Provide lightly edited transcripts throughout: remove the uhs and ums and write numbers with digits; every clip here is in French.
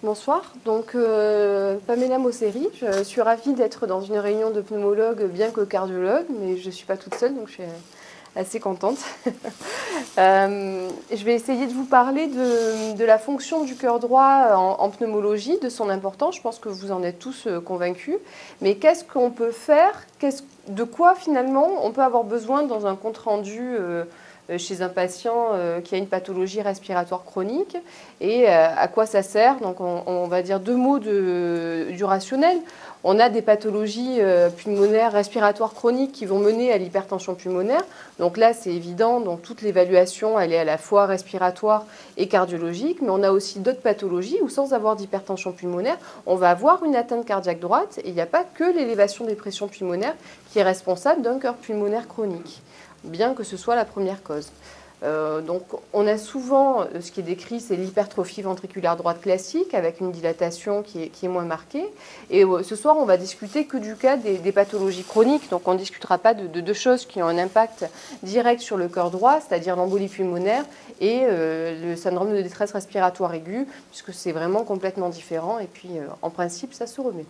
Bonsoir, donc Pamela Mosseri, je suis ravie d'être dans une réunion de pneumologues bien que cardiologues, mais je ne suis pas toute seule, donc je suis assez contente. Je vais essayer de vous parler de la fonction du cœur droit en pneumologie, de son importance, je pense que vous en êtes tous convaincus, mais qu'est-ce qu'on peut faire, de quoi finalement on peut avoir besoin dans un compte-rendu chez un patient qui a une pathologie respiratoire chronique et à quoi ça sert. Donc on va dire deux mots du rationnel. On a des pathologies pulmonaires respiratoires chroniques qui vont mener à l'hypertension pulmonaire. Donc là, c'est évident, donc toute l'évaluation, elle est à la fois respiratoire et cardiologique, mais on a aussi d'autres pathologies où sans avoir d'hypertension pulmonaire, on va avoir une atteinte cardiaque droite et il n'y a pas que l'élévation des pressions pulmonaires qui est responsable d'un cœur pulmonaire chronique, bien que ce soit la première cause. Donc on a souvent, ce qui est décrit, c'est l'hypertrophie ventriculaire droite classique avec une dilatation qui est moins marquée. Et ce soir, on va discuter que du cas des pathologies chroniques. Donc on ne discutera pas de deux choses qui ont un impact direct sur le cœur droit, c'est-à-dire l'embolie pulmonaire et le syndrome de détresse respiratoire aiguë, puisque c'est vraiment complètement différent. Et puis en principe, ça se remet.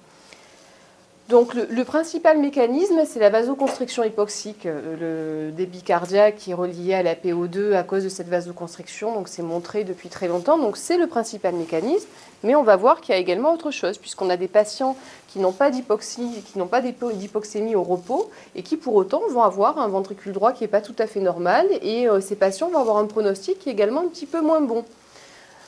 Donc le principal mécanisme, c'est la vasoconstriction hypoxique, le débit cardiaque qui est relié à la PO2 à cause de cette vasoconstriction, donc c'est montré depuis très longtemps, donc c'est le principal mécanisme, mais on va voir qu'il y a également autre chose, puisqu'on a des patients qui n'ont pas d'hypoxie, qui n'ont pas d'hypoxémie au repos, et qui pour autant vont avoir un ventricule droit qui n'est pas tout à fait normal, et ces patients vont avoir un pronostic qui est également un petit peu moins bon.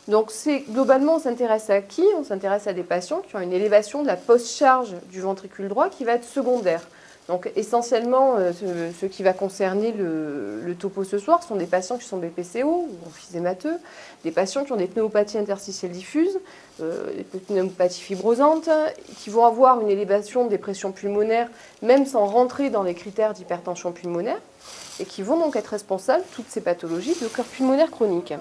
Donc globalement, on s'intéresse à qui? On s'intéresse à des patients qui ont une élévation de la post-charge du ventricule droit qui va être secondaire. Donc essentiellement, ce qui va concerner le topo ce soir sont des patients qui sont BPCO ou emphysémateux, des patients qui ont des pneumopathies interstitielles diffuses, des pneumopathies fibrosantes, qui vont avoir une élévation des pressions pulmonaires même sans rentrer dans les critères d'hypertension pulmonaire et qui vont donc être responsables, toutes ces pathologies, de cœur pulmonaire chronique.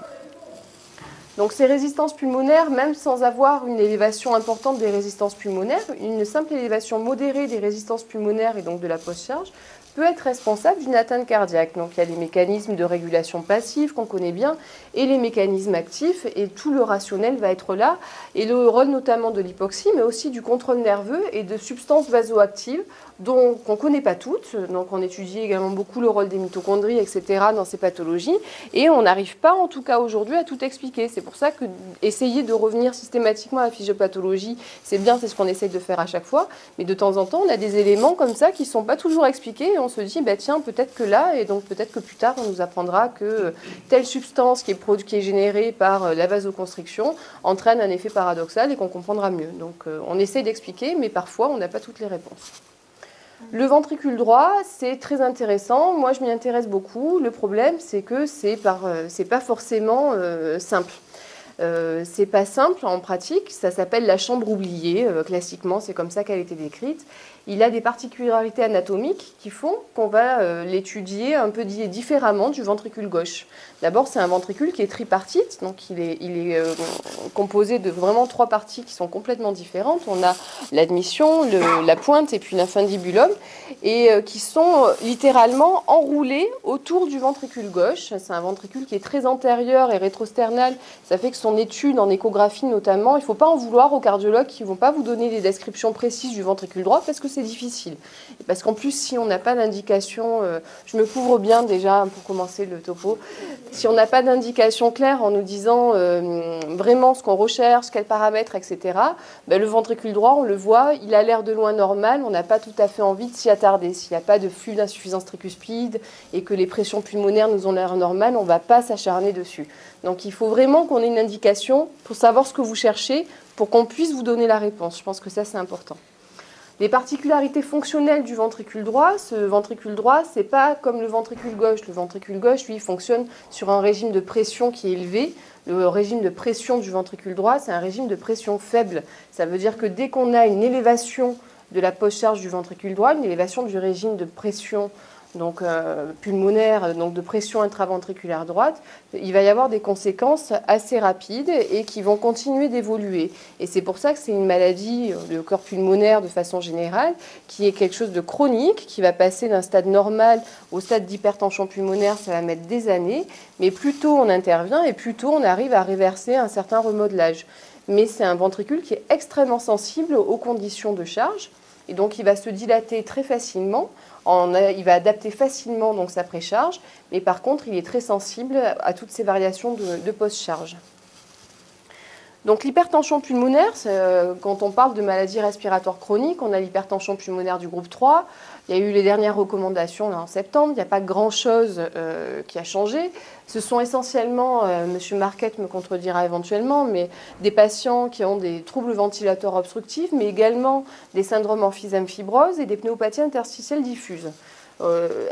Donc ces résistances pulmonaires, même sans avoir une élévation importante des résistances pulmonaires, une simple élévation modérée des résistances pulmonaires et donc de la post-charge peut être responsable d'une atteinte cardiaque. Donc il y a les mécanismes de régulation passive qu'on connaît bien et les mécanismes actifs et tout le rationnel va être là et le rôle notamment de l'hypoxie mais aussi du contrôle nerveux et de substances vasoactives dont on ne connaît pas toutes. Donc on étudie également beaucoup le rôle des mitochondries, etc. dans ces pathologies et on n'arrive pas en tout cas aujourd'hui à tout expliquer. C'est pour ça que essayer de revenir systématiquement à la physiopathologie, c'est bien, c'est ce qu'on essaye de faire à chaque fois, mais de temps en temps on a des éléments comme ça qui ne sont pas toujours expliqués et on se dit, bah, tiens, peut-être que là, et donc peut-être que plus tard on nous apprendra que telle substance qui est générée par la vasoconstriction entraîne un effet paradoxal et qu'on comprendra mieux. Donc on essaye d'expliquer, mais parfois on n'a pas toutes les réponses. Le ventricule droit, c'est très intéressant. Moi, je m'y intéresse beaucoup. Le problème, c'est que c'est pas forcément simple. C'est pas simple en pratique. Ça s'appelle la chambre oubliée. Classiquement, c'est comme ça qu'elle a été décrite. Il a des particularités anatomiques qui font qu'on va l'étudier un peu différemment du ventricule gauche. D'abord, c'est un ventricule qui est tripartite, donc il est composé de vraiment trois parties qui sont complètement différentes. On a l'admission, la pointe et puis l'infundibulum, et qui sont littéralement enroulés autour du ventricule gauche. C'est un ventricule qui est très antérieur et rétrosternal. Ça fait que son étude en échographie notamment, il ne faut pas en vouloir aux cardiologues qui ne vont pas vous donner des descriptions précises du ventricule droit parce que c'est difficile. Et parce qu'en plus, si on n'a pas d'indication, je me couvre bien déjà pour commencer le topo, si on n'a pas d'indication claire en nous disant vraiment ce qu'on recherche, quels paramètres, etc., ben, le ventricule droit, on le voit, il a l'air de loin normal, on n'a pas tout à fait envie de s'y attarder. S'il n'y a pas de flux d'insuffisance tricuspide et que les pressions pulmonaires nous ont l'air normales, on ne va pas s'acharner dessus. Donc il faut vraiment qu'on ait une indication pour savoir ce que vous cherchez, pour qu'on puisse vous donner la réponse. Je pense que ça, c'est important. Les particularités fonctionnelles du ventricule droit, ce ventricule droit, c'est pas comme le ventricule gauche. Le ventricule gauche, lui, fonctionne sur un régime de pression qui est élevé. Le régime de pression du ventricule droit, c'est un régime de pression faible. Ça veut dire que dès qu'on a une élévation de la post-charge du ventricule droit, une élévation du régime de pression donc, pulmonaire, donc de pression intraventriculaire droite, il va y avoir des conséquences assez rapides et qui vont continuer d'évoluer. Et c'est pour ça que c'est une maladie du corps pulmonaire de façon générale, qui est quelque chose de chronique, qui va passer d'un stade normal au stade d'hypertension pulmonaire, ça va mettre des années, mais plus tôt on intervient et plus tôt on arrive à réverser un certain remodelage. Mais c'est un ventricule qui est extrêmement sensible aux conditions de charge, et donc il va se dilater très facilement. Il va adapter facilement donc, sa précharge, mais par contre, il est très sensible à toutes ces variations de post-charge. Donc l'hypertension pulmonaire, quand on parle de maladies respiratoires chroniques, on a l'hypertension pulmonaire du groupe 3. Il y a eu les dernières recommandations là, en septembre. Il n'y a pas grand-chose qui a changé. Ce sont essentiellement, M. Marquette me contredira éventuellement, mais des patients qui ont des troubles ventilateurs obstructifs, mais également des syndromes emphysème-fibrose et des pnéumopathies interstitielles diffuses.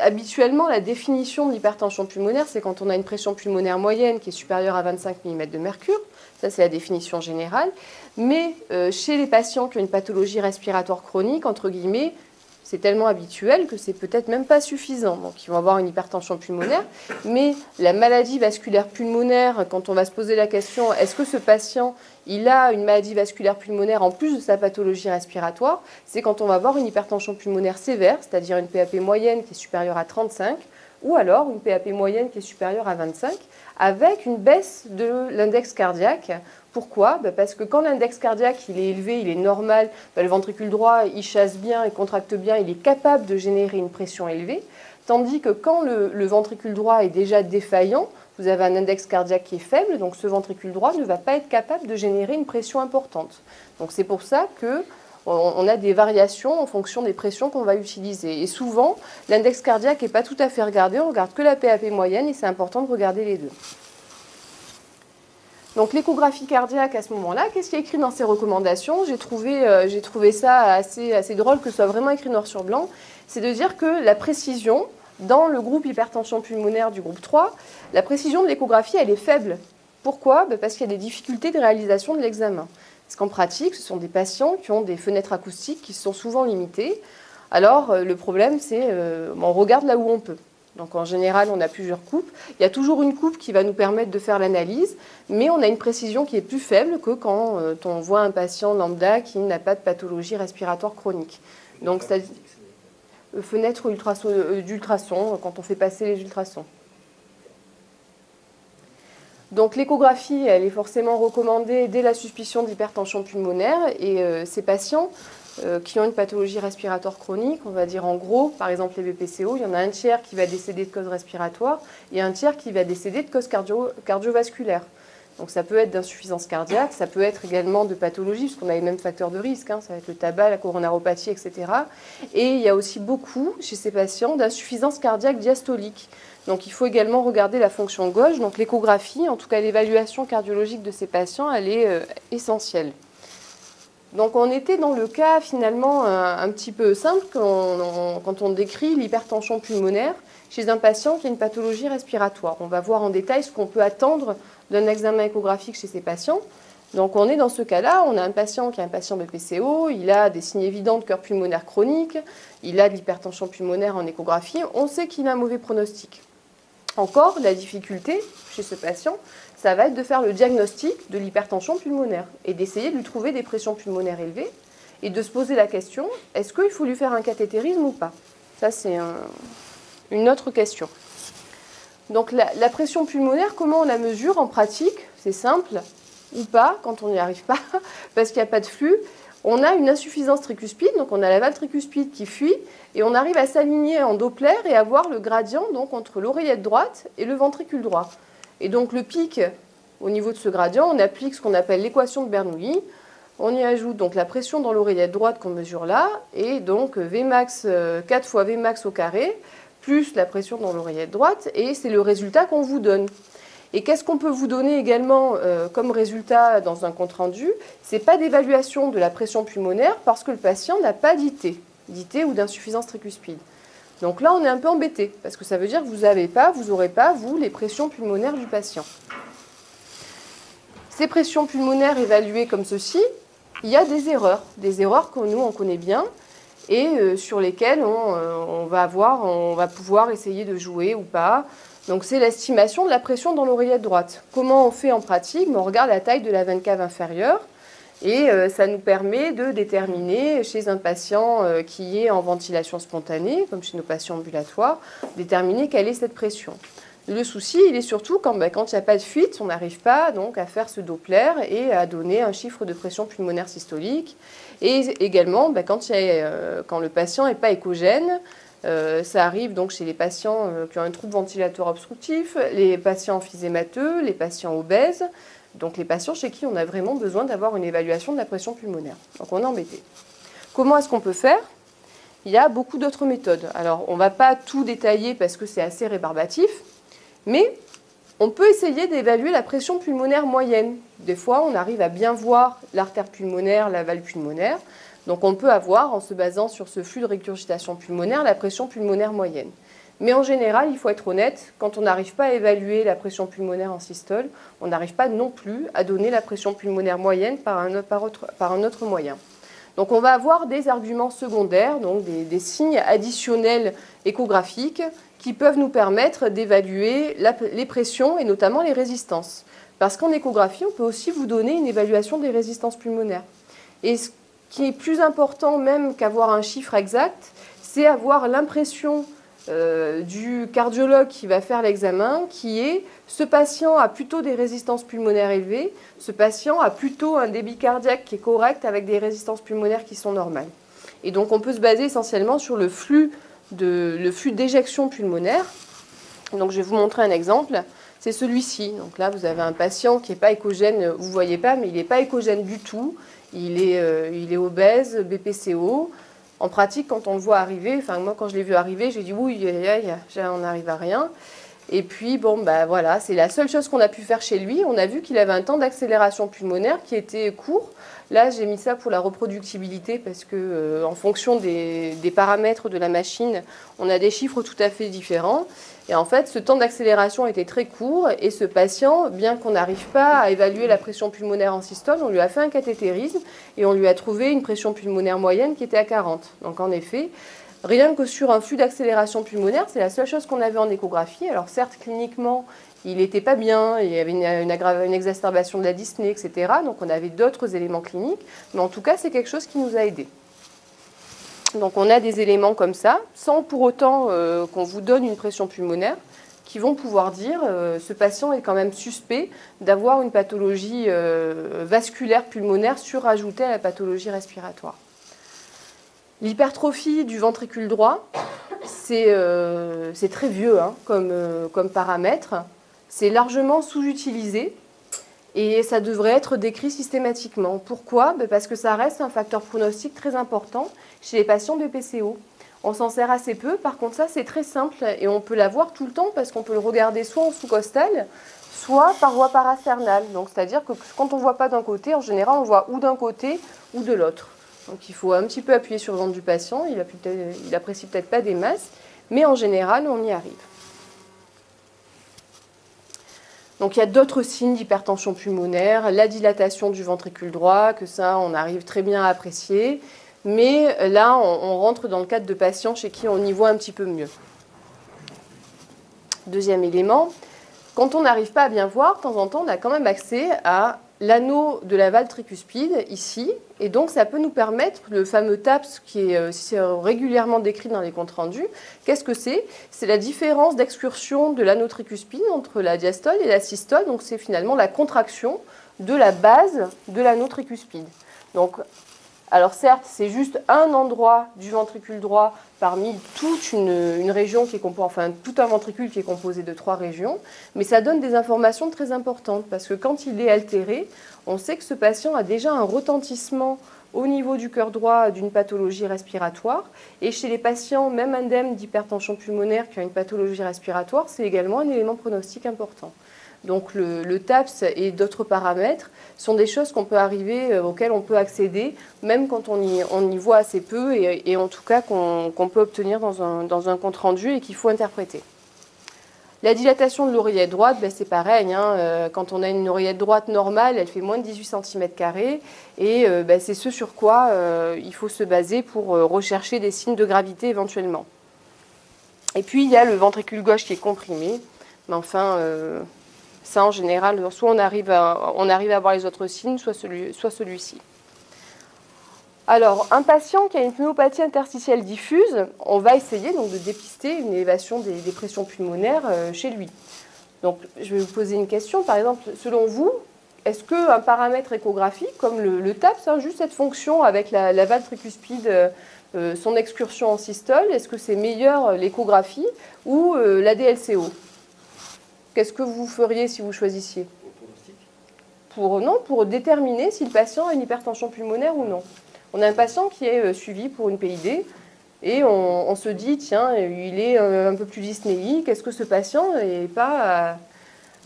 Habituellement, la définition de l'hypertension pulmonaire, c'est quand on a une pression pulmonaire moyenne qui est supérieure à 25 mm de mercure. Ça, c'est la définition générale. Mais chez les patients qui ont une pathologie respiratoire chronique, entre guillemets, c'est tellement habituel que c'est peut-être même pas suffisant. Donc, ils vont avoir une hypertension pulmonaire. Mais la maladie vasculaire pulmonaire, quand on va se poser la question, est-ce que ce patient, il a une maladie vasculaire pulmonaire en plus de sa pathologie respiratoire, c'est quand on va avoir une hypertension pulmonaire sévère, c'est-à-dire une PAP moyenne qui est supérieure à 35, ou alors une PAP moyenne qui est supérieure à 25, avec une baisse de l'index cardiaque. Pourquoi ? Parce que quand l'index cardiaque il est élevé, il est normal, le ventricule droit il chasse bien, il contracte bien, il est capable de générer une pression élevée, tandis que quand le ventricule droit est déjà défaillant, vous avez un index cardiaque qui est faible, donc ce ventricule droit ne va pas être capable de générer une pression importante. Donc c'est pour ça qu'on a des variations en fonction des pressions qu'on va utiliser. Et souvent, l'index cardiaque n'est pas tout à fait regardé, on regarde que la PAP moyenne et c'est important de regarder les deux. Donc l'échographie cardiaque à ce moment-là, qu'est-ce qui est écrit dans ces recommandations ? J'ai trouvé ça assez drôle que ce soit vraiment écrit noir sur blanc. C'est de dire que la précision, dans le groupe hypertension pulmonaire du groupe 3, la précision de l'échographie, elle est faible. Pourquoi ? Parce qu'il y a des difficultés de réalisation de l'examen. Parce qu'en pratique, ce sont des patients qui ont des fenêtres acoustiques qui sont souvent limitées. Alors, le problème, c'est on regarde là où on peut. Donc, en général, on a plusieurs coupes. Il y a toujours une coupe qui va nous permettre de faire l'analyse, mais on a une précision qui est plus faible que quand on voit un patient lambda qui n'a pas de pathologie respiratoire chronique. Donc, c'est fenêtre d'ultrasons, quand on fait passer les ultrasons. Donc l'échographie, elle est forcément recommandée dès la suspicion d'hypertension pulmonaire et ces patients qui ont une pathologie respiratoire chronique, on va dire en gros, par exemple les BPCO, il y en a un tiers qui va décéder de cause respiratoire et un tiers qui va décéder de cause cardiovasculaire. Donc ça peut être d'insuffisance cardiaque, ça peut être également de pathologie, puisqu'on a les mêmes facteurs de risque, ça va être le tabac, la coronaropathie, etc. Et il y a aussi beaucoup, chez ces patients, d'insuffisance cardiaque diastolique. Donc il faut également regarder la fonction gauche. Donc l'échographie, en tout cas l'évaluation cardiologique de ces patients, elle est essentielle. Donc on était dans le cas finalement un petit peu simple quand on décrit l'hypertension pulmonaire chez un patient qui a une pathologie respiratoire. On va voir en détail ce qu'on peut attendre d'un examen échographique chez ces patients. Donc on est dans ce cas-là, on a un patient qui est un patient BPCO, il a des signes évidents de cœur pulmonaire chronique, il a de l'hypertension pulmonaire en échographie, on sait qu'il a un mauvais pronostic. Encore, la difficulté chez ce patient, ça va être de faire le diagnostic de l'hypertension pulmonaire et d'essayer de lui trouver des pressions pulmonaires élevées et de se poser la question, est-ce qu'il faut lui faire un cathétérisme ou pas ? Ça, c'est une autre question. Donc la pression pulmonaire, comment on la mesure en pratique ? C'est simple, ou pas, quand on n'y arrive pas, parce qu'il n'y a pas de flux. On a une insuffisance tricuspide, donc on a la valve tricuspide qui fuit, et on arrive à s'aligner en Doppler et à voir le gradient donc, entre l'oreillette droite et le ventricule droit. Et donc le pic, au niveau de ce gradient, on applique ce qu'on appelle l'équation de Bernoulli. On y ajoute donc la pression dans l'oreillette droite qu'on mesure là, et donc Vmax, 4 fois Vmax au carré, plus la pression dans l'oreillette droite, et c'est le résultat qu'on vous donne. Et qu'est-ce qu'on peut vous donner également comme résultat dans un compte-rendu ? Ce n'est pas d'évaluation de la pression pulmonaire parce que le patient n'a pas d'IT ou d'insuffisance tricuspide. Donc là, on est un peu embêté parce que ça veut dire que vous n'aurez pas, vous, les pressions pulmonaires du patient. Ces pressions pulmonaires évaluées comme ceci, il y a des erreurs que nous, on connaît bien. et sur lesquels on va pouvoir essayer de jouer ou pas. Donc c'est l'estimation de la pression dans l'oreillette droite. Comment on fait en pratique? On regarde la taille de la veine cave inférieure et ça nous permet de déterminer chez un patient qui est en ventilation spontanée, comme chez nos patients ambulatoires, déterminer quelle est cette pression. Le souci, il est surtout quand il n'y a pas de fuite, on n'arrive pas donc à faire ce Doppler et à donner un chiffre de pression pulmonaire systolique. Et également, quand le patient n'est pas échogène, ça arrive donc chez les patients qui ont un trouble ventilatoire obstructif, les patients emphysémateux, les patients obèses, donc les patients chez qui on a vraiment besoin d'avoir une évaluation de la pression pulmonaire. Donc on est embêté. Comment est-ce qu'on peut faire? Il y a beaucoup d'autres méthodes. Alors on ne va pas tout détailler parce que c'est assez rébarbatif, mais on peut essayer d'évaluer la pression pulmonaire moyenne. Des fois, on arrive à bien voir l'artère pulmonaire, la valve pulmonaire. Donc on peut avoir, en se basant sur ce flux de régurgitation pulmonaire, la pression pulmonaire moyenne. Mais en général, il faut être honnête, quand on n'arrive pas à évaluer la pression pulmonaire en systole, on n'arrive pas non plus à donner la pression pulmonaire moyenne par un autre moyen. Donc on va avoir des arguments secondaires, donc des signes additionnels échographiques qui peuvent nous permettre d'évaluer les pressions et notamment les résistances. Parce qu'en échographie, on peut aussi vous donner une évaluation des résistances pulmonaires. Et ce qui est plus important même qu'avoir un chiffre exact, c'est avoir l'impression du cardiologue qui va faire l'examen, qui est ce patient a plutôt des résistances pulmonaires élevées, ce patient a plutôt un débit cardiaque qui est correct avec des résistances pulmonaires qui sont normales. Et donc on peut se baser essentiellement sur le flux d'éjection pulmonaire. Donc je vais vous montrer un exemple, c'est celui-ci. Donc là vous avez un patient qui n'est pas échogène, vous ne voyez pas, mais il n'est pas échogène du tout, il est obèse, BPCO. En pratique, quand on le voit arriver, enfin moi quand je l'ai vu arriver, j'ai dit oui, on n'arrive à rien. Et puis voilà, c'est la seule chose qu'on a pu faire chez lui. On a vu qu'il avait un temps d'accélération pulmonaire qui était court. Là, j'ai mis ça pour la reproductibilité parce que en fonction des paramètres de la machine, on a des chiffres tout à fait différents. Et en fait, ce temps d'accélération était très court et ce patient, bien qu'on n'arrive pas à évaluer la pression pulmonaire en systole, on lui a fait un cathétérisme et on lui a trouvé une pression pulmonaire moyenne qui était à 40. Donc en effet, rien que sur un flux d'accélération pulmonaire, c'est la seule chose qu'on avait en échographie. Alors certes, cliniquement, il n'était pas bien, il y avait une exacerbation de la dyspnée, etc. Donc on avait d'autres éléments cliniques, mais en tout cas, c'est quelque chose qui nous a aidés. Donc on a des éléments comme ça, sans pour autant qu'on vous donne une pression pulmonaire, qui vont pouvoir dire ce patient est quand même suspect d'avoir une pathologie vasculaire pulmonaire surajoutée à la pathologie respiratoire. L'hypertrophie du ventricule droit, c'est très vieux comme paramètre. C'est largement sous-utilisé et ça devrait être décrit systématiquement. Pourquoi? Parce que ça reste un facteur pronostic très important chez les patients BPCO. On s'en sert assez peu, par contre ça c'est très simple et on peut l'avoir tout le temps parce qu'on peut le regarder soit en sous-costal, soit par voie parasternale. Donc c'est-à-dire que quand on ne voit pas d'un côté, en général on voit ou d'un côté ou de l'autre. Donc il faut un petit peu appuyer sur le ventre du patient, il apprécie peut-être pas des masses, mais en général on y arrive. Donc il y a d'autres signes d'hypertension pulmonaire, la dilatation du ventricule droit, que ça on arrive très bien à apprécier, mais là on rentre dans le cadre de patients chez qui on y voit un petit peu mieux. Deuxième élément, quand on n'arrive pas à bien voir, de temps en temps on a quand même accès à l'anneau de la valve tricuspide, ici, et donc ça peut nous permettre, le fameux TAPS qui est régulièrement décrit dans les comptes rendus, qu'est-ce que c'est? C'est la différence d'excursion de l'anneau tricuspide entre la diastole et la systole, donc c'est finalement la contraction de la base de l'anneau tricuspide. Donc, alors certes, c'est juste un endroit du ventricule droit parmi toute une région qui est composée, enfin tout un ventricule qui est composé de 3 régions, mais ça donne des informations très importantes parce que quand il est altéré, on sait que ce patient a déjà un retentissement au niveau du cœur droit d'une pathologie respiratoire et chez les patients, même indemnes d'hypertension pulmonaire qui ont une pathologie respiratoire, c'est également un élément pronostique important. Donc le TAPS et d'autres paramètres sont des choses auxquelles on peut accéder, même quand on y voit assez peu et en tout cas qu'on peut obtenir dans un compte rendu et qu'il faut interpréter. La dilatation de l'oreillette droite, ben, c'est pareil. Hein, quand on a une oreillette droite normale, elle fait moins de 18 cm². Et ben, c'est ce sur quoi il faut se baser pour rechercher des signes de gravité éventuellement. Et puis, il y a le ventricule gauche qui est comprimé. Mais enfin, ça, en général, soit on arrive à voir les autres signes, soit celui-ci. Alors, un patient qui a une pneumopathie interstitielle diffuse, on va essayer donc de dépister une élévation des pressions pulmonaires chez lui. Donc, je vais vous poser une question. Par exemple, selon vous, est-ce qu'un paramètre échographique, comme le TAPS, hein, juste cette fonction avec la valve tricuspide, son excursion en systole, est-ce que c'est meilleur l'échographie ou la DLCO? Qu'est-ce que vous feriez si vous choisissiez? Pour déterminer si le patient a une hypertension pulmonaire ou non. On a un patient qui est suivi pour une PID et on se dit, tiens, il est un peu plus dyspnéique, est-ce que ce patient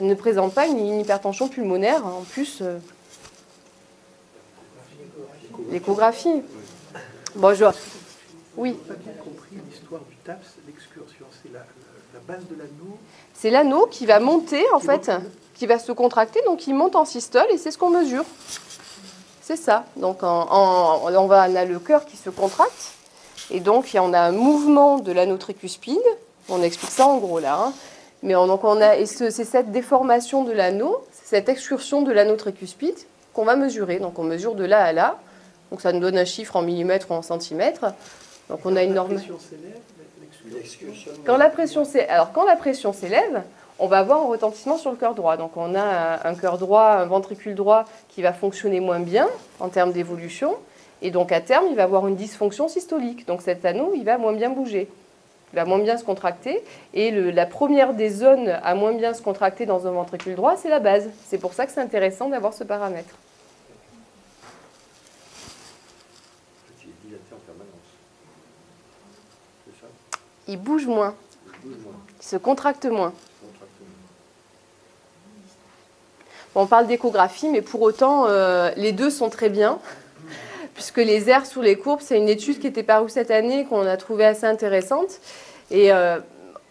ne présente pas une hypertension pulmonaire? En plus, l'échographie. Bon, oui. Je n'ai pas bien compris l'histoire du TAPS, l'excursion. C'est la base de l'anneau. C'est l'anneau qui va monter, en fait, qui va se contracter, donc il monte en systole et c'est ce qu'on mesure. C'est ça. Donc on a le cœur qui se contracte et donc on a un mouvement de l'anneau tricuspide. On explique ça en gros là. Hein. Mais c'est cette déformation de l'anneau, cette excursion de l'anneau tricuspide qu'on va mesurer. Donc on mesure de là à là. Donc ça nous donne un chiffre en millimètres ou en centimètres. Donc on a une norme. Quand la pression s'élève, on va avoir un retentissement sur le cœur droit. Donc on a un cœur droit, un ventricule droit qui va fonctionner moins bien en termes d'évolution. Et donc à terme, il va avoir une dysfonction systolique. Donc cet anneau, il va moins bien bouger. Il va moins bien se contracter. Et la première des zones à moins bien se contracter dans un ventricule droit, c'est la base. C'est pour ça que c'est intéressant d'avoir ce paramètre. Il est dilaté en permanence. C'est ça? Il bouge moins. Il se contracte moins. On parle d'échographie, mais pour autant, les deux sont très bien, puisque les aires sous les courbes, c'est une étude qui était parue cette année, qu'on a trouvée assez intéressante. Et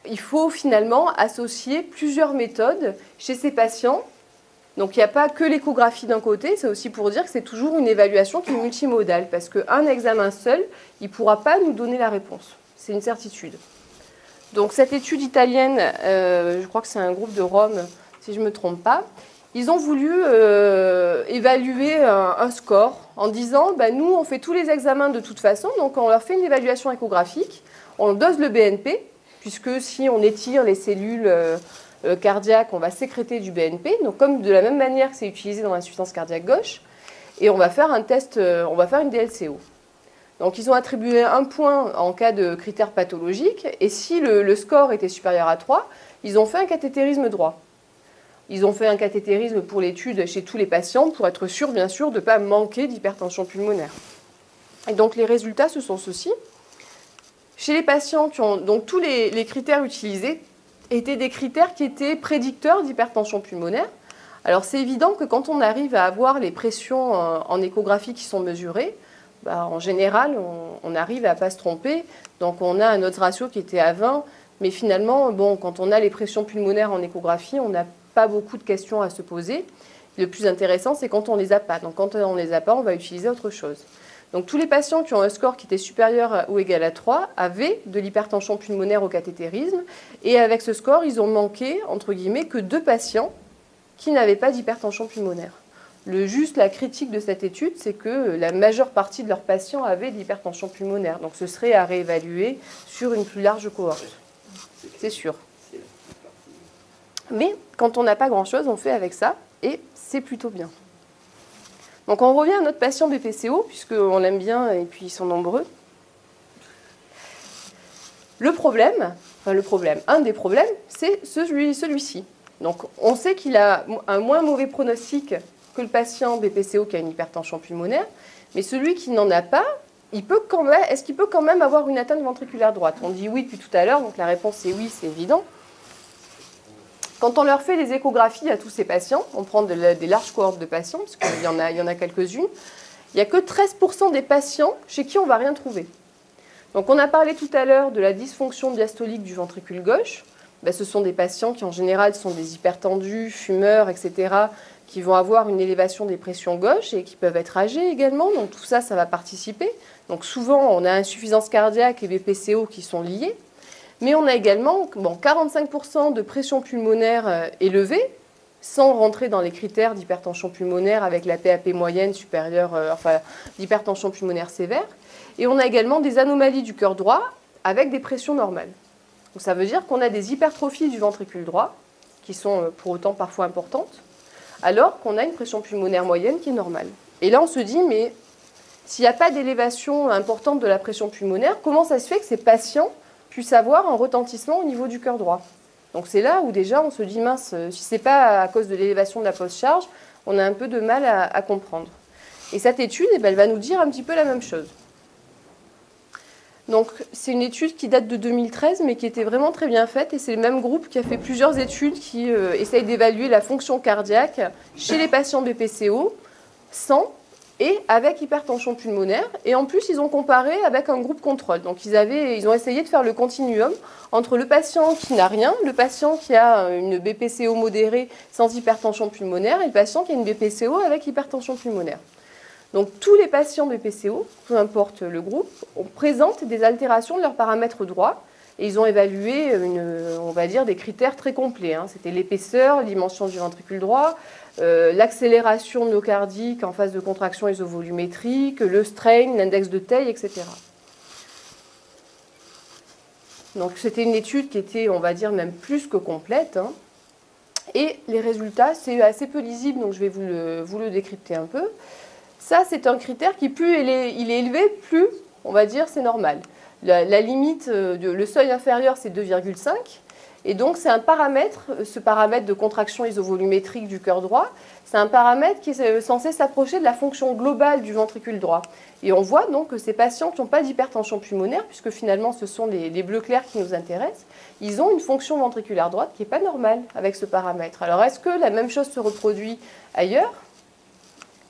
il faut finalement associer plusieurs méthodes chez ces patients. Donc il n'y a pas que l'échographie d'un côté, c'est aussi pour dire que c'est toujours une évaluation qui est multimodale, parce qu'un examen seul, il ne pourra pas nous donner la réponse. C'est une certitude. Donc cette étude italienne, je crois que c'est un groupe de Rome, si je ne me trompe pas, ils ont voulu évaluer un score en disant nous, on fait tous les examens de toute façon, donc on leur fait une évaluation échographique, on dose le BNP, puisque si on étire les cellules cardiaques, on va sécréter du BNP, donc comme de la même manière que c'est utilisé dans l'insuffisance cardiaque gauche, et on va faire un test, on va faire une DLCO. Donc ils ont attribué 1 point en cas de critères pathologiques, et si le score était supérieur à 3, ils ont fait un cathétérisme droit. Ils ont fait un cathétérisme pour l'étude chez tous les patients pour être sûr, bien sûr, de ne pas manquer d'hypertension pulmonaire. Et donc les résultats, ce sont ceux-ci. Chez les patients qui ont donc tous les critères utilisés étaient des critères qui étaient prédicteurs d'hypertension pulmonaire. Alors c'est évident que quand on arrive à avoir les pressions en échographie qui sont mesurées, en général, on arrive à ne pas se tromper. Donc on a un odds ratio qui était à 20, mais finalement, quand on a les pressions pulmonaires en échographie, on n'a pas beaucoup de questions à se poser. Le plus intéressant, c'est quand on ne les a pas. Donc quand on ne les a pas, on va utiliser autre chose. Donc tous les patients qui ont un score qui était supérieur ou égal à 3 avaient de l'hypertension pulmonaire au cathétérisme. Et avec ce score, ils ont manqué, entre guillemets, que 2 patients qui n'avaient pas d'hypertension pulmonaire. La critique de cette étude, c'est que la majeure partie de leurs patients avaient de l'hypertension pulmonaire. Donc ce serait à réévaluer sur une plus large cohorte. C'est sûr. Mais quand on n'a pas grand-chose, on fait avec ça, et c'est plutôt bien. Donc on revient à notre patient BPCO, puisqu'on l'aime bien, et puis ils sont nombreux. Un des problèmes, c'est celui-ci. Donc on sait qu'il a un moins mauvais pronostic que le patient BPCO qui a une hypertension pulmonaire, mais celui qui n'en a pas, est-ce qu'il peut quand même avoir une atteinte ventriculaire droite? On dit oui depuis tout à l'heure, donc la réponse est oui, c'est évident. Quand on leur fait les échographies à tous ces patients, on prend des larges cohortes de patients, parce qu'il y en a quelques-unes, il n'y a que 13% des patients chez qui on ne va rien trouver. Donc on a parlé tout à l'heure de la dysfonction diastolique du ventricule gauche. ben, ce sont des patients qui en général sont des hypertendus, fumeurs, etc., qui vont avoir une élévation des pressions gauche et qui peuvent être âgés également. Donc tout ça, ça va participer. Donc souvent, on a insuffisance cardiaque et BPCO qui sont liés. Mais on a également 45% de pression pulmonaire élevée, sans rentrer dans les critères d'hypertension pulmonaire avec la PAP moyenne supérieure, d'hypertension pulmonaire sévère. Et on a également des anomalies du cœur droit avec des pressions normales. Donc ça veut dire qu'on a des hypertrophies du ventricule droit, qui sont pour autant parfois importantes, alors qu'on a une pression pulmonaire moyenne qui est normale. Et là, on se dit, mais s'il n'y a pas d'élévation importante de la pression pulmonaire, comment ça se fait que ces patients puissent avoir un retentissement au niveau du cœur droit ? Donc c'est là où déjà on se dit, mince, si ce n'est pas à cause de l'élévation de la post-charge, on a un peu de mal à comprendre. Et cette étude, elle va nous dire un petit peu la même chose. Donc c'est une étude qui date de 2013, mais qui était vraiment très bien faite, et c'est le même groupe qui a fait plusieurs études qui essayent d'évaluer la fonction cardiaque chez les patients BPCO, sans et avec hypertension pulmonaire. Et en plus, ils ont comparé avec un groupe contrôle. Donc, ils ont essayé de faire le continuum entre le patient qui n'a rien, le patient qui a une BPCO modérée sans hypertension pulmonaire et le patient qui a une BPCO avec hypertension pulmonaire. Donc, tous les patients BPCO, peu importe le groupe, présentent des altérations de leurs paramètres droits. Et ils ont évalué, on va dire, des critères très complets. C'était l'épaisseur, la dimension du ventricule droit, l'accélération myocardique en phase de contraction isovolumétrique, le strain, l'index de Tay, etc. Donc c'était une étude qui était, on va dire, même plus que complète. Et les résultats, c'est assez peu lisible, donc je vais vous le décrypter un peu. Ça, c'est un critère qui, plus il est élevé, plus, on va dire, c'est normal. La limite, le seuil inférieur, c'est 2,5. Et donc, c'est un paramètre, ce paramètre de contraction isovolumétrique du cœur droit, c'est un paramètre qui est censé s'approcher de la fonction globale du ventricule droit. Et on voit donc que ces patients qui n'ont pas d'hypertension pulmonaire, puisque finalement ce sont les bleus clairs qui nous intéressent, ils ont une fonction ventriculaire droite qui n'est pas normale avec ce paramètre. Alors, est-ce que la même chose se reproduit ailleurs ?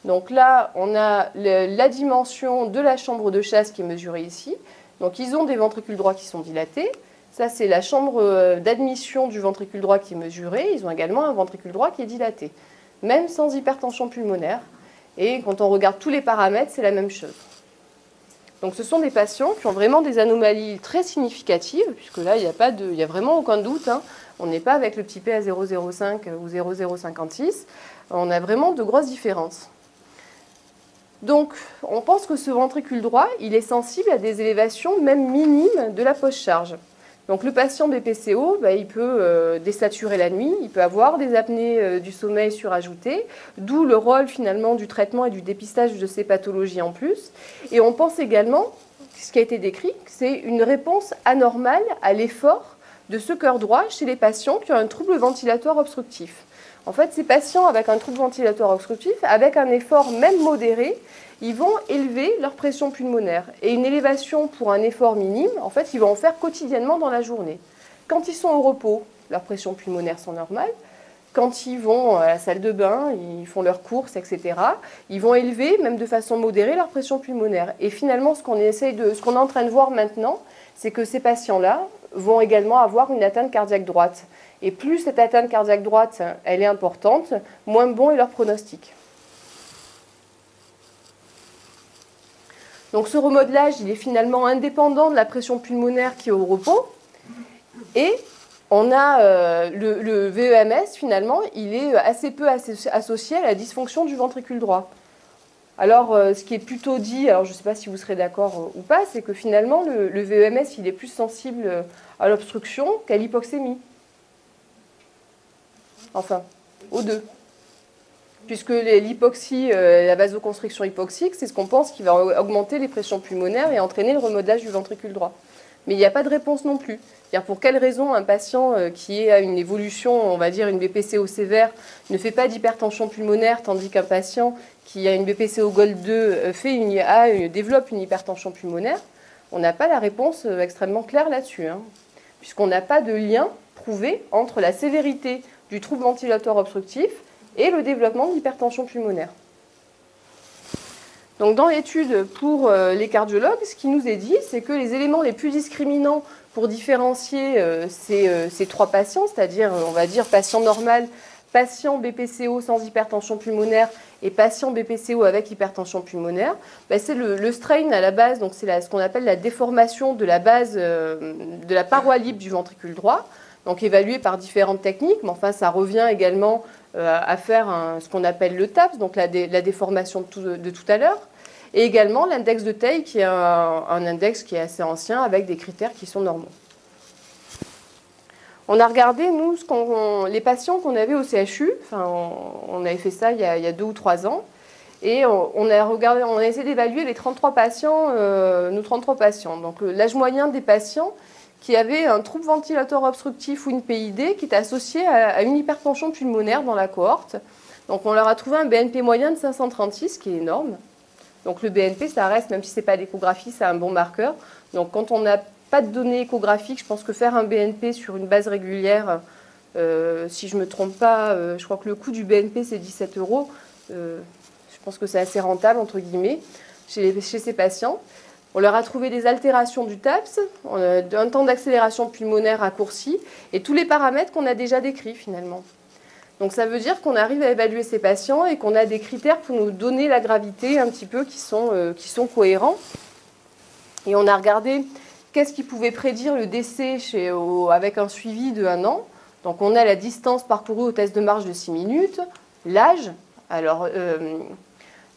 Donc là, on a la dimension de la chambre de chasse qui est mesurée ici. Donc, ils ont des ventricules droits qui sont dilatés. Ça, c'est la chambre d'admission du ventricule droit qui est mesurée. Ils ont également un ventricule droit qui est dilaté, même sans hypertension pulmonaire. Et quand on regarde tous les paramètres, c'est la même chose. Donc, ce sont des patients qui ont vraiment des anomalies très significatives, puisque là, il n'y a vraiment aucun doute. On n'est pas avec le petit p à 0,05 ou 0,056. On a vraiment de grosses différences. Donc, on pense que ce ventricule droit, il est sensible à des élévations même minimes de la post-charge. Donc, le patient BPCO, il peut désaturer la nuit, il peut avoir des apnées du sommeil surajoutées, d'où le rôle finalement du traitement et du dépistage de ces pathologies en plus. Et on pense également, ce qui a été décrit, que c'est une réponse anormale à l'effort de ce cœur droit chez les patients qui ont un trouble ventilatoire obstructif. En fait, ces patients avec un trouble ventilatoire obstructif, avec un effort même modéré, ils vont élever leur pression pulmonaire. Et une élévation pour un effort minime, en fait, ils vont en faire quotidiennement dans la journée. Quand ils sont au repos, leurs pressions pulmonaires sont normales. Quand ils vont à la salle de bain, ils font leurs courses, etc., ils vont élever, même de façon modérée, leur pression pulmonaire. Et finalement, ce qu'on est en train de voir maintenant, c'est que ces patients-là vont également avoir une atteinte cardiaque droite. Et plus cette atteinte cardiaque droite, elle est importante, moins bon est leur pronostic. Donc ce remodelage, il est finalement indépendant de la pression pulmonaire qui est au repos. Et on a le VEMS, finalement, il est assez peu associé à la dysfonction du ventricule droit. Alors, ce qui est plutôt dit, alors je ne sais pas si vous serez d'accord ou pas, c'est que finalement, le VEMS, il est plus sensible à l'obstruction qu'à l'hypoxémie. Enfin, aux deux. Puisque l'hypoxie, la vasoconstriction hypoxique, c'est ce qu'on pense qui va augmenter les pressions pulmonaires et entraîner le remodelage du ventricule droit. Mais il n'y a pas de réponse non plus. C'est-à-dire pour quelle raison un patient qui a une évolution, on va dire une BPCO sévère, ne fait pas d'hypertension pulmonaire, tandis qu'un patient qui a une BPCO Gold 2 développe une hypertension pulmonaire? On n'a pas la réponse extrêmement claire là-dessus, puisqu'on n'a pas de lien prouvé entre la sévérité du trouble ventilatoire obstructif et le développement de l'hypertension pulmonaire. Donc dans l'étude pour les cardiologues, ce qui nous est dit, c'est que les éléments les plus discriminants pour différencier ces 3 patients, c'est-à-dire, on va dire, patient normal, patient BPCO sans hypertension pulmonaire et patient BPCO avec hypertension pulmonaire, ben c'est le strain à la base, donc c'est ce qu'on appelle la déformation de la base de la paroi libre du ventricule droit, donc évaluée par différentes techniques, mais enfin ça revient également à faire ce qu'on appelle le TAPS, donc la déformation de tout à l'heure, et également l'index de Tay, qui est un index qui est assez ancien, avec des critères qui sont normaux. On a regardé, nous, les patients qu'on avait au CHU, enfin, on avait fait ça il y a 2 ou 3 ans, et on a essayé d'évaluer les 33 patients, nos 33 patients. Donc l'âge moyen des patients qui avaient un trouble ventilatoire obstructif ou une PID qui était associé à une hypertension pulmonaire dans la cohorte. Donc on leur a trouvé un BNP moyen de 536, qui est énorme. Donc le BNP, ça reste, même si ce n'est pas l'échographie, c'est un bon marqueur. Donc quand on n'a pas de données échographiques, je pense que faire un BNP sur une base régulière, si je ne me trompe pas, je crois que le coût du BNP c'est 17 €. Je pense que c'est assez rentable, entre guillemets, chez ces patients. On leur a trouvé des altérations du TAPS, un temps d'accélération pulmonaire raccourci, et tous les paramètres qu'on a déjà décrits finalement. Donc ça veut dire qu'on arrive à évaluer ces patients et qu'on a des critères pour nous donner la gravité un petit peu qui sont cohérents. Et on a regardé qu'est-ce qui pouvait prédire le décès avec un suivi de 1 an. Donc on a la distance parcourue au test de marche de 6 minutes, l'âge. Alors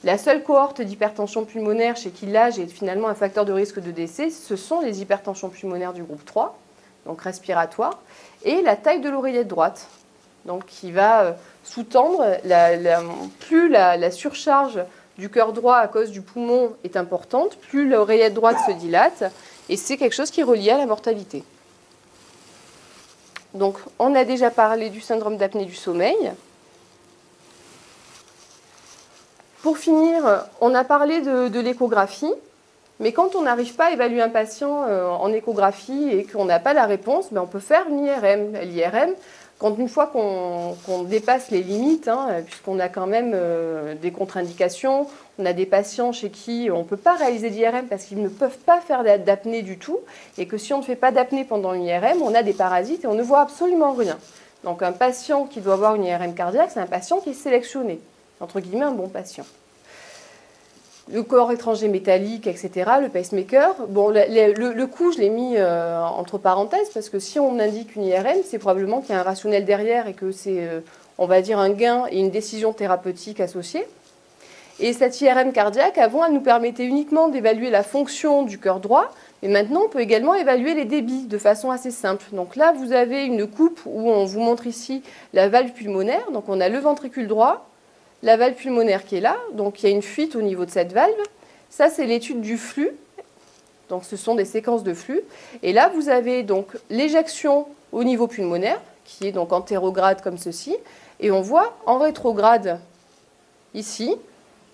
la seule cohorte d'hypertension pulmonaire chez qui l'âge est finalement un facteur de risque de décès, ce sont les hypertensions pulmonaires du groupe 3, donc respiratoire, et la taille de l'oreillette droite. Donc qui va sous-tendre, plus la surcharge du cœur droit à cause du poumon est importante, plus l'oreillette droite se dilate, et c'est quelque chose qui est relié à la mortalité. Donc on a déjà parlé du syndrome d'apnée du sommeil. Pour finir, on a parlé de l'échographie, mais quand on n'arrive pas à évaluer un patient en échographie et qu'on n'a pas la réponse, on peut faire une IRM. L'IRM, une fois qu'on dépasse les limites, puisqu'on a quand même des contre-indications, on a des patients chez qui on ne peut pas réaliser d'IRM parce qu'ils ne peuvent pas faire d'apnée du tout, et que si on ne fait pas d'apnée pendant une IRM, on a des parasites et on ne voit absolument rien. Donc un patient qui doit avoir une IRM cardiaque, c'est un patient qui est sélectionné, entre guillemets un bon patient. Le corps étranger métallique, etc., le pacemaker. Bon, le coût, je l'ai mis entre parenthèses, parce que si on indique une IRM, c'est probablement qu'il y a un rationnel derrière et que c'est, on va dire, un gain et une décision thérapeutique associée. Et cette IRM cardiaque, avant, elle nous permettait uniquement d'évaluer la fonction du cœur droit, mais maintenant, on peut également évaluer les débits de façon assez simple. Donc là, vous avez une coupe où on vous montre ici la valve pulmonaire. Donc on a le ventricule droit, la valve pulmonaire qui est là, donc il y a une fuite au niveau de cette valve. Ça, c'est l'étude du flux. Donc ce sont des séquences de flux. Et là, vous avez donc l'éjection au niveau pulmonaire, qui est donc antérograde comme ceci. Et on voit en rétrograde, ici,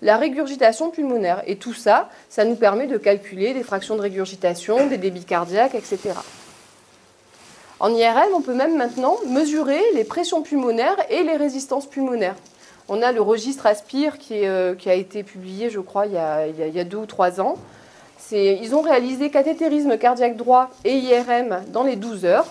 la régurgitation pulmonaire. Et tout ça, ça nous permet de calculer des fractions de régurgitation, des débits cardiaques, etc. En IRM, on peut même maintenant mesurer les pressions pulmonaires et les résistances pulmonaires. On a le registre Aspire qui a été publié, je crois, il y a 2 ou 3 ans. Ils ont réalisé cathétérisme cardiaque droit et IRM dans les 12 heures.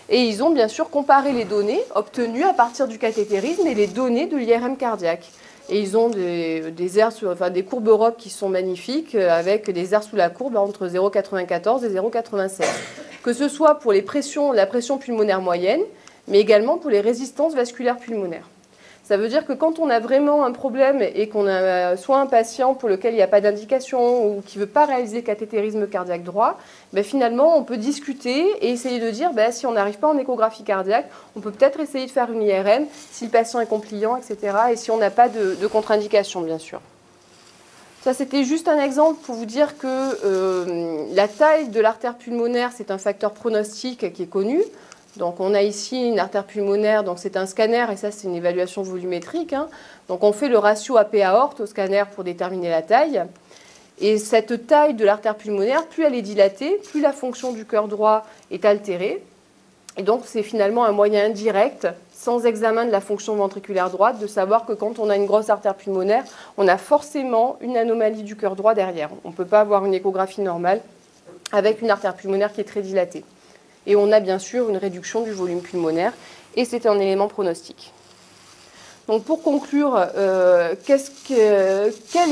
Et ils ont bien sûr comparé les données obtenues à partir du cathétérisme et les données de l'IRM cardiaque. Et ils ont des courbes Europe qui sont magnifiques, avec des aires sous la courbe entre 0,94 et 0,87. Que ce soit pour la pression pulmonaire moyenne, mais également pour les résistances vasculaires pulmonaires. Ça veut dire que quand on a vraiment un problème et qu'on a soit un patient pour lequel il n'y a pas d'indication ou qui ne veut pas réaliser cathétérisme cardiaque droit, finalement on peut discuter et essayer de dire si on n'arrive pas en échographie cardiaque, on peut peut-être essayer de faire une IRM si le patient est compliant, etc. Et si on n'a pas de contre-indication, bien sûr. Ça, c'était juste un exemple pour vous dire que la taille de l'artère pulmonaire, c'est un facteur pronostic qui est connu. Donc on a ici une artère pulmonaire, donc c'est un scanner, et ça c'est une évaluation volumétrique. Donc on fait le ratio AP-aorte au scanner pour déterminer la taille. Et cette taille de l'artère pulmonaire, plus elle est dilatée, plus la fonction du cœur droit est altérée. Et donc, c'est finalement un moyen indirect, sans examen de la fonction ventriculaire droite, de savoir que quand on a une grosse artère pulmonaire, on a forcément une anomalie du cœur droit derrière. On ne peut pas avoir une échographie normale avec une artère pulmonaire qui est très dilatée. Et on a bien sûr une réduction du volume pulmonaire, et c'est un élément pronostique. Donc pour conclure, quel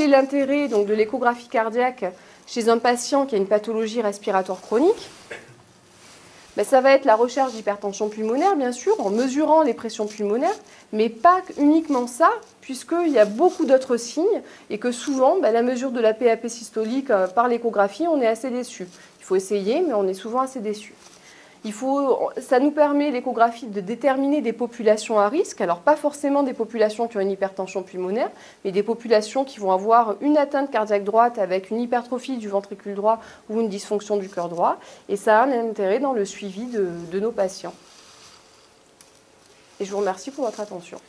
est l'intérêt de l'échographie cardiaque chez un patient qui a une pathologie respiratoire chronique? Ça va être la recherche d'hypertension pulmonaire, bien sûr, en mesurant les pressions pulmonaires, mais pas uniquement ça, puisqu'il y a beaucoup d'autres signes et que souvent, la mesure de la PAP systolique par l'échographie, on est assez déçu. Il faut essayer, mais on est souvent assez déçu. Ça nous permet, l'échographie, de déterminer des populations à risque. Alors, pas forcément des populations qui ont une hypertension pulmonaire, mais des populations qui vont avoir une atteinte cardiaque droite avec une hypertrophie du ventricule droit ou une dysfonction du cœur droit. Et ça a un intérêt dans le suivi de nos patients. Et je vous remercie pour votre attention.